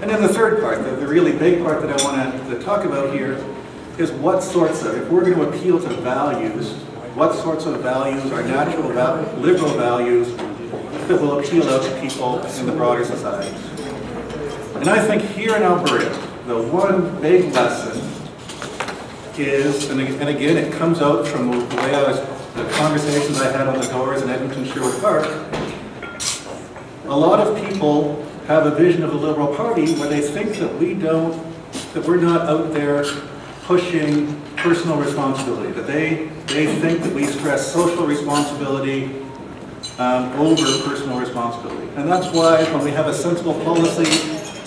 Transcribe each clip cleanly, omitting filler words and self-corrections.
And then the third part, the really big part that I want to talk about here, is what sorts of, if we're going to appeal to values, what sorts of values are natural, liberal values that will appeal out to people in the broader society. And I think here in Alberta, the one big lesson is, and again it comes out from the way the conversations I had on the doors in Edmonton-Sherwood Park, a lot of people have a vision of the Liberal Party where they think that we're not out there pushing personal responsibility, that they think that we stress social responsibility over personal responsibility. And that's why when we have a sensible policy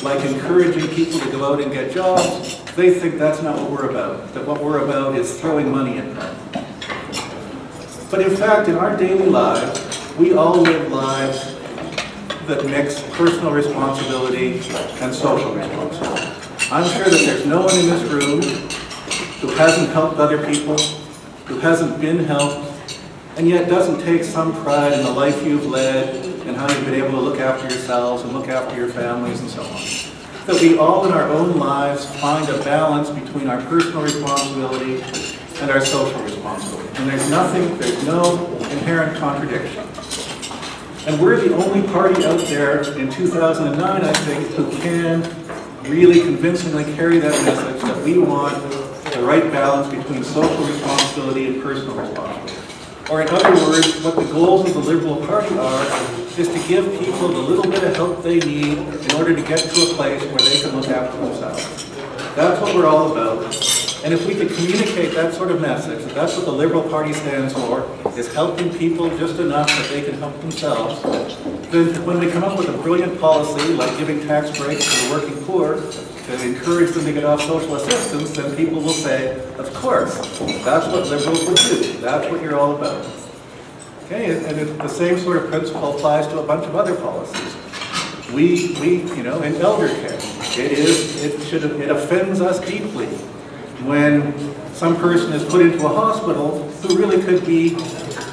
like encouraging people to go out and get jobs, they think that's not what we're about, that what we're about is throwing money at them. But in fact, in our daily lives, we all live lives that mix personal responsibility and social responsibility. I'm sure that there's no one in this room who hasn't helped other people, who hasn't been helped, and yet doesn't take some pride in the life you've led and how you've been able to look after yourselves and look after your families and so on. That we all in our own lives find a balance between our personal responsibility and our social responsibility. And there's no inherent contradiction. And we're the only party out there in 2009, I think, who can really convincingly carry that message that we want the right balance between social responsibility and personal responsibility. Or in other words, what the goals of the Liberal Party are is to give people the little bit of help they need in order to get to a place where they can look after themselves. That's what we're all about. And if we could communicate that sort of message, that that's what the Liberal Party stands for, is helping people just enough that they can help themselves, then when we come up with a brilliant policy like giving tax breaks to the working poor to encourage them to get off social assistance, then people will say, of course, that's what Liberals would do. That's what you're all about. Okay, and the same sort of principle applies to a bunch of other policies. You know, in elder care, it offends us deeply when some person is put into a hospital who really could be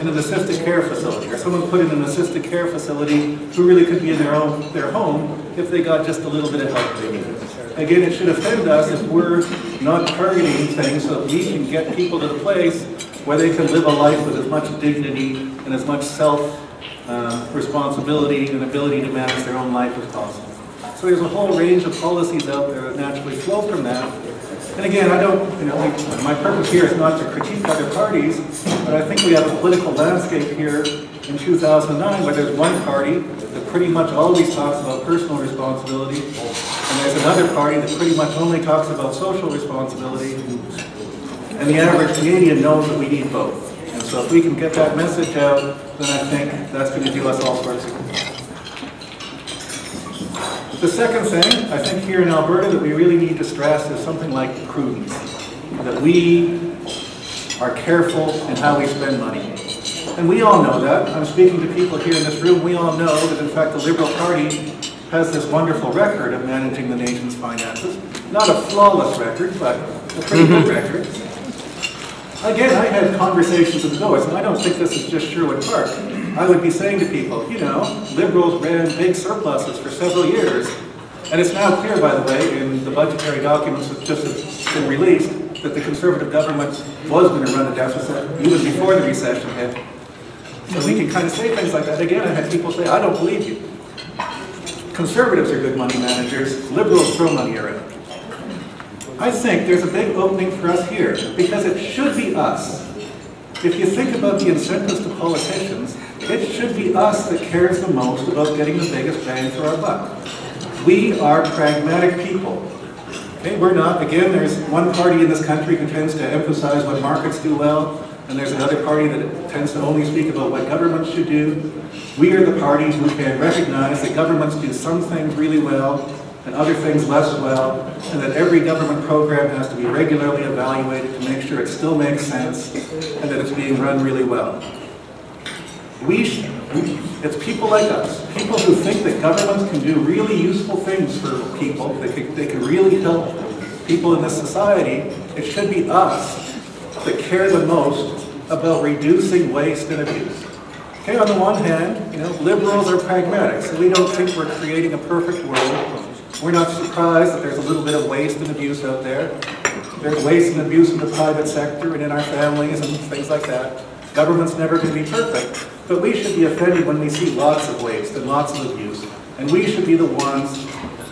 in an assisted care facility, or someone put in an assisted care facility who really could be in their home if they got just a little bit of help they needed. Again, it should offend us if we're not targeting things so that we can get people to the place where they can live a life with as much dignity and as much self-responsibility and ability to manage their own life as possible. So there's a whole range of policies out there that naturally flow from that. And again, my purpose here is not to critique other parties, but I think we have a political landscape here in 2009 where there's one party that pretty much always talks about personal responsibility, and there's another party that pretty much only talks about social responsibility, and the average Canadian knows that we need both. And so if we can get that message out, then I think that's going to do us all sorts of good. The second thing, I think here in Alberta that we really need to stress is something like prudence. That we are careful in how we spend money. And we all know that. I'm speaking to people here in this room. We all know that in fact the Liberal Party has this wonderful record of managing the nation's finances. Not a flawless record, but a pretty good record. Again, I had conversations with those, and I don't think this is just Sherwood Park. I would be saying to people, you know, Liberals ran big surpluses for several years, and it's now clear, by the way, in the budgetary documents that just have been released, that the Conservative government was going to run a deficit even before the recession hit. So we can kind of say things like that. Again, I had people say, I don't believe you. Conservatives are good money managers. Liberals throw money around. I think there's a big opening for us here, because it should be us. If you think about the incentives to politicians, it should be us that cares the most about getting the biggest bang for our buck. We are pragmatic people. Okay, we're not, again, there's one party in this country who tends to emphasize what markets do well, and there's another party that tends to only speak about what governments should do. We are the party who can recognize that governments do some things really well, and other things less well, and that every government program has to be regularly evaluated to make sure it still makes sense and that it's being run really well. It's people like us, people who think that governments can do really useful things for people, they can really help people in this society. It should be us that care the most about reducing waste and abuse. Okay, on the one hand, you know, Liberals are pragmatic, so we don't think we're creating a perfect world. We're not surprised that there's a little bit of waste and abuse out there. There's waste and abuse in the private sector and in our families and things like that. Government's never going to be perfect, but we should be offended when we see lots of waste and lots of abuse. And we should be the ones,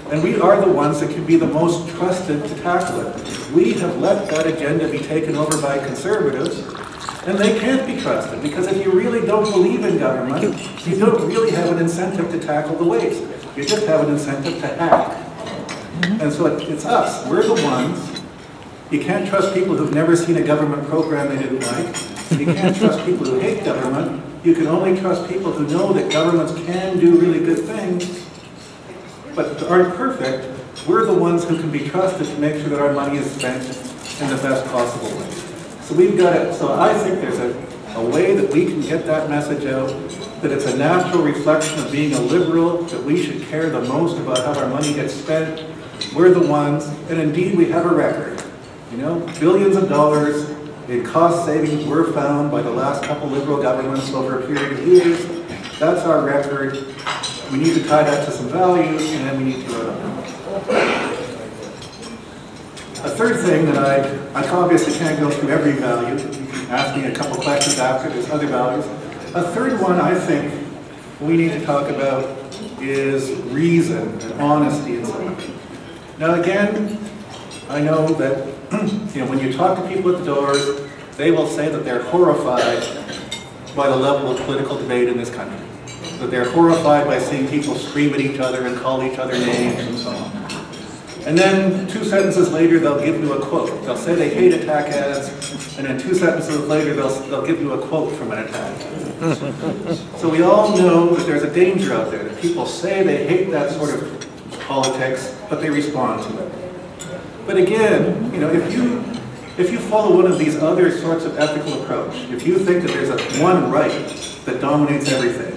and we are the ones that can be the most trusted to tackle it. We have let that agenda be taken over by conservatives, and they can't be trusted, because if you really don't believe in government, you don't really have an incentive to tackle the waste. You just have an incentive to act. And so it's us. We're the ones. You can't trust people who've never seen a government program they didn't like. You can't trust people who hate government. You can only trust people who know that governments can do really good things, but aren't perfect. We're the ones who can be trusted to make sure that our money is spent in the best possible way. So we've got it. So I think there's a way that we can get that message out, that it's a natural reflection of being a liberal, that we should care the most about how our money gets spent. We're the ones, and indeed we have a record. You know, billions of dollars in cost savings were found by the last couple liberal governments over a period of years. That's our record. We need to tie that to some values, and then we need to go on. A third thing that I obviously can't go through every value. You can ask me a couple questions after, there's other values. A third one I think we need to talk about is reason and honesty and so on. Now again, I know that when you talk to people at the doors, they will say that they're horrified by the level of political debate in this country. That they're horrified by seeing people scream at each other and call each other names and so on. And then 2 sentences later, they'll give you a quote. They'll say they hate attack ads, and then 2 sentences later, they'll give you a quote from an attack ad. So we all know that there's a danger out there, that people say they hate that sort of politics, but they respond to it. But again, if you follow one of these other sorts of ethical approach, if you think that there's one right that dominates everything,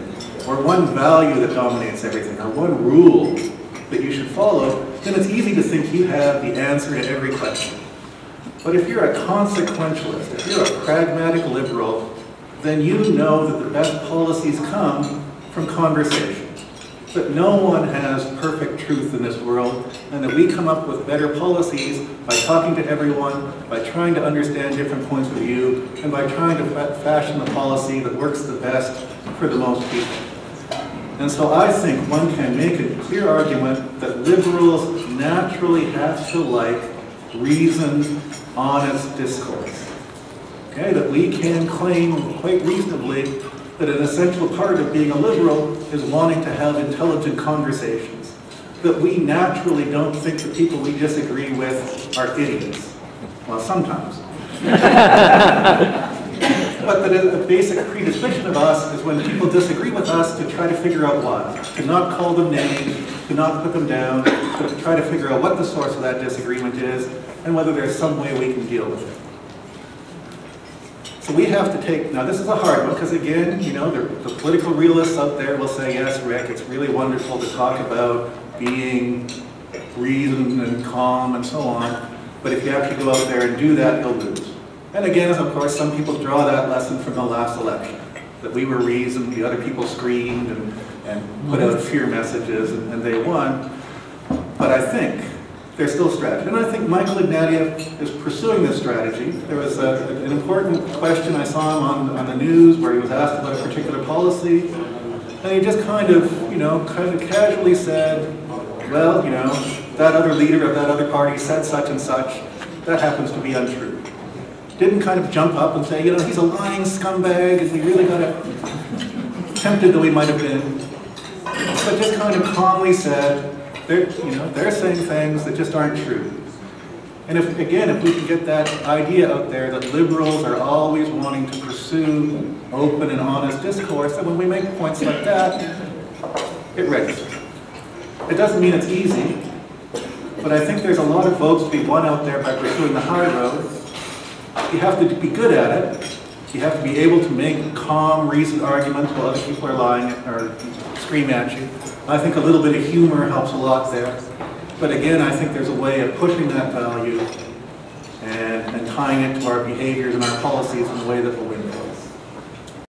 or one value that dominates everything, or one rule that you should follow, then it's easy to think you have the answer to every question. But if you're a consequentialist, if you're a pragmatic liberal, then you know that the best policies come from conversation. That no one has perfect truth in this world, and that we come up with better policies by talking to everyone, by trying to understand different points of view, and by trying to fashion the policy that works the best for the most people. And so I think one can make a clear argument that liberals naturally have to like reasoned, honest discourse. Okay, that we can claim quite reasonably that an essential part of being a liberal is wanting to have intelligent conversations. That we naturally don't think the people we disagree with are idiots. Well, sometimes. But that a basic predisposition of us is when people disagree with us to try to figure out why. To not call them names, to not put them down, but to try to figure out what the source of that disagreement is and whether there's some way we can deal with it. So we have to take, now this is a hard one because again, the political realists out there will say, yes, Rick, it's really wonderful to talk about being reasoned and calm and so on, but if you actually go out there and do that, you'll lose. And again, of course, some people draw that lesson from the last election, that we were reasoned, the other people screamed and put out fear messages and they won. But I think there's still strategy. And I think Michael Ignatieff is pursuing this strategy. There was an important question I saw him on the news where he was asked about a particular policy, and he just kind of casually said, well, that other leader of that other party said such and such. That happens to be untrue. Didn't kind of jump up and say, he's a lying scumbag, and we really got tempted that we might have been. But just kind of calmly said, they're saying things that just aren't true. And if we can get that idea out there that liberals are always wanting to pursue open and honest discourse, then when we make points like that, it registers. It doesn't mean it's easy, but I think there's a lot of votes to be won out there by pursuing the high road. You have to be good at it. You have to be able to make calm, reasoned arguments while other people are lying or scream at you. I think a little bit of humor helps a lot there. But again, I think there's a way of pushing that value and tying it to our behaviors and our policies in a way that will